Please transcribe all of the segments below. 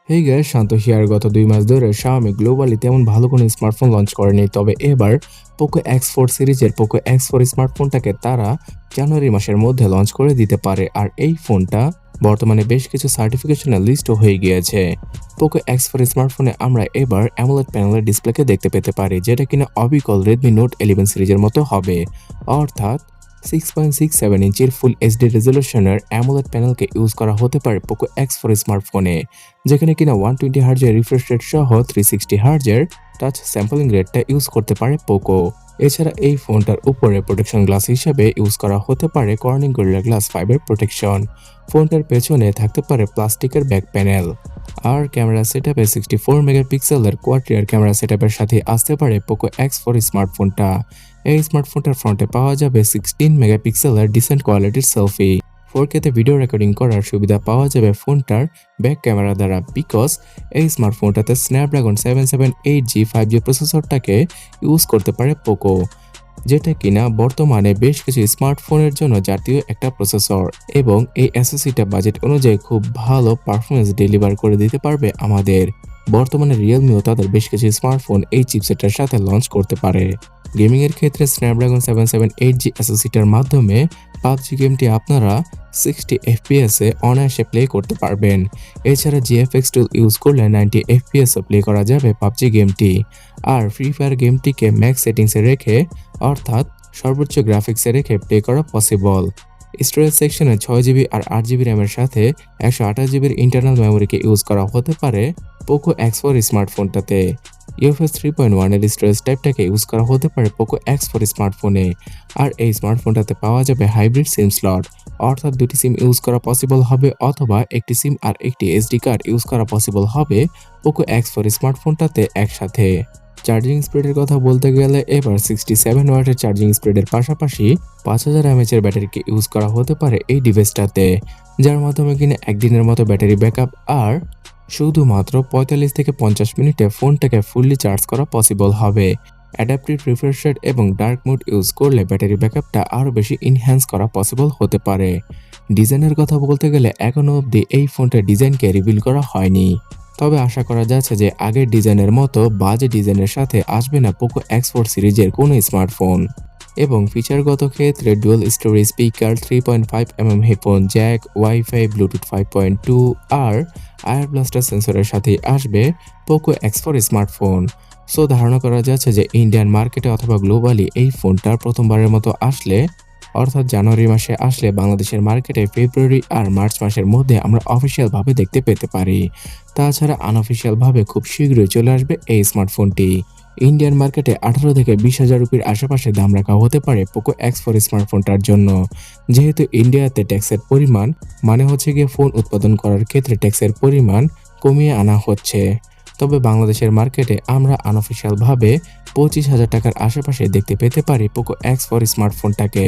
Hey guys, Shanto here. গত 2 মাস ধরে Xiaomi globally তেমন ভালো কোনো স্মার্টফোন লঞ্চ করেনি। তবে এবার Poco X4 সিরিজের Poco X4 স্মার্টফোনটাকে তারা জানুয়ারি মাসের মধ্যে লঞ্চ করে দিতে পারে। আর এই ফোনটা বর্তমানে বেশ কিছু সার্টিফিকেশনের লিস্টও হয়ে গিয়েছে। Poco X4 স্মার্টফোনে আমরা এবার AMOLED প্যানেলের ডিসপ্লেকে দেখতে পেতে পারি, যেটা কিনা অবিকল Redmi Note 11 সিরিজের মতো হবে। অর্থাৎ 6.67 ইঞ্চির ফুল এইচডি রেজলিউশনের অ্যামোলেড প্যানেলকে ইউজ করা হতে পারে Poco X4 স্মার্টফোনে, যেখানে কিনা 120 হার্জের রিফ্রেশ রেট সহ 360 হার্জের টাচ স্যাম্পলিং রেটটা ইউজ করতে পারে পোকো। এছাড়া এই ফোনটার উপরে প্রোটেকশন গ্লাস হিসেবে ইউজ করা হতে পারে কর্নিং গরিলা গ্লাস 5 এর প্রোটেকশন। ফোনটার পেছনে থাকতে পারে প্লাস্টিকের ব্যাক প্যানেল। আর ক্যামেরা সেটআপে 64 মেগাপিক্সেলের কোয়াড রিয়ার ক্যামেরা সেটআপের সাথে আসতে পারে Poco X4 স্মার্টফোনটা। এই স্মার্টফোনটার ফ্রন্টে পাওয়া যাবে 16 মেগাপিক্সেলের ডিসেন্ট কোয়ালিটির সেলফি। 4K তে ভিডিও রেকর্ডিং করার সুবিধা পাওয়া যাবে ফোনটার ব্যাক ক্যামেরা দ্বারা, বিকজ এই স্মার্টফোনটাতে স্ন্যাপড্রাগন 778G 5G প্রসেসরটাকে ইউজ করতে পারে পোকো, যেটা কিনা বর্তমানে বেশ কিছু স্মার্টফোনের জন্য জাতীয় একটা প্রসেসর, এবং এই এসওসিটা বাজেট অনুযায়ী খুব ভালো পারফরমেন্স ডেলিভার করে দিতে পারবে আমাদের। বর্তমানে রিয়েলমিও তাদের বেশ কিছু স্মার্টফোন এই চিপসেটের সাথে লঞ্চ করতে পারে। গেমিং এর ক্ষেত্রে স্ন্যাপড্রাগন 778G এসওসিটার মাধ্যমে পাবজি গেমটি আপনারা 60 FPS এ অনায়াসে প্লে করতে পারবেন। এছাড়া জিএফএক্স টুল ইউজ করলে 90 FPS ও প্লে করা যাবে পাবজি গেমটি। আর ফ্রি ফায়ার গেমটিকে ম্যাক্স সেটিংসে রেখে, অর্থাৎ সর্বোচ্চ গ্রাফিক্সে রেখে প্লে করা পসিবল। স্টোরেজ সেকশনে 6GB আর 8GB র্যামের সাথে 128GBর ইন্টারনাল মেমোরিকে ইউজ করা হতে পারে Poco X4 স্মার্টফোনটাতে। UFS 3.1 এর স্টোরেজ টাইপটাকে ইউজ করা হতে পারে Poco X4 স্মার্টফোনে। আর এই স্মার্টফোনটাতে পাওয়া যাবে হাইব্রিড সিম স্লট, অর্থাৎ দুটি সিম ইউজ করা পসিবল হবে, অথবা একটি সিম আর একটি এসডি কার্ড ইউজ করা পসিবল হবে Poco X4 স্মার্টফোনটাতে একসাথে। চার্জিং স্পিডের কথা বলতে গেলে এবার 67 ওয়াটের চার্জিং স্পিডের পাশাপাশি 5000 mAh এর ব্যাটারিকে ইউজ করা হতে পারে এই ডিভাইসটাতে, যার মাধ্যমে কিনা একদিনের মতো ব্যাটারি ব্যাকআপ আর শুধুমাত্র 45 থেকে 50 মিনিটে ফোনটাকে ফুললি চার্জ করা পসিবল হবে। অ্যাডাপটিভ রিফ্রেশ রেট এবং ডার্ক মোড ইউজ করলে ব্যাটারি ব্যাকআপটা আরও বেশি ইনহ্যান্স করা পসিবল হতে পারে। ডিজাইনের কথা বলতে গেলে এখনও অবধি এই ফোনটার ডিজাইনকে রিভিল করা হয়নি, তবে আশা করা যাচ্ছে যে আগের ডিজাইনের মতো বাজে ডিজাইনের সাথে আসবে না Poco X4 সিরিজের কোনো স্মার্টফোন। এবং ফিচারগত ক্ষেত্রে dual story speaker, 3.5mm headphone Jack, wifi, Bluetooth 5.2 আর আয়ার ব্লাস্টার সেন্সরের সাথে আসবে Poco X4 স্মার্টফোন। সো ধারণা করা যাচ্ছে যে ইন্ডিয়ান মার্কেটে অথবা গ্লোবালি এই ফোনটা প্রথমবারের মতো আসলে, অর্থাৎ জানুয়ারি মাসে আসলে বাংলাদেশের মার্কেটে ফেব্রুয়ারি আর মার্চ মাসের মধ্যে আমরা অফিসিয়ালভাবে দেখতে পেতে পারি। তাছাড়া আনঅফিসিয়ালভাবে খুব শীঘ্রই চলে আসবে এই স্মার্টফোনটি। ইন্ডিয়ান মার্কেটে 18 থেকে 20,000 রুপির আশেপাশে দাম রাখা হতে পারে Poco X4 স্মার্টফোনটার জন্য, যেহেতু ইন্ডিয়াতে ট্যাক্সের পরিমাণ মানে হচ্ছে গিয়ে ফোন উৎপাদন করার ক্ষেত্রে ট্যাক্সের পরিমাণ কমিয়ে আনা হচ্ছে। তবে বাংলাদেশের মার্কেটে আমরা আনঅফিসিয়ালভাবে 25,000 টাকার আশেপাশে দেখতে পেতে পারি Poco X4 স্মার্টফোনটাকে।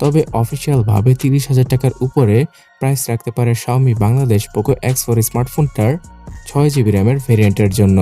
তবে অফিসিয়ালভাবে 30,000 টাকার উপরে প্রাইস রাখতে পারে Xiaomi Bangladesh Poco X4 স্মার্টফোনটার 6GB র্যামের ভেরিয়েন্টের জন্য।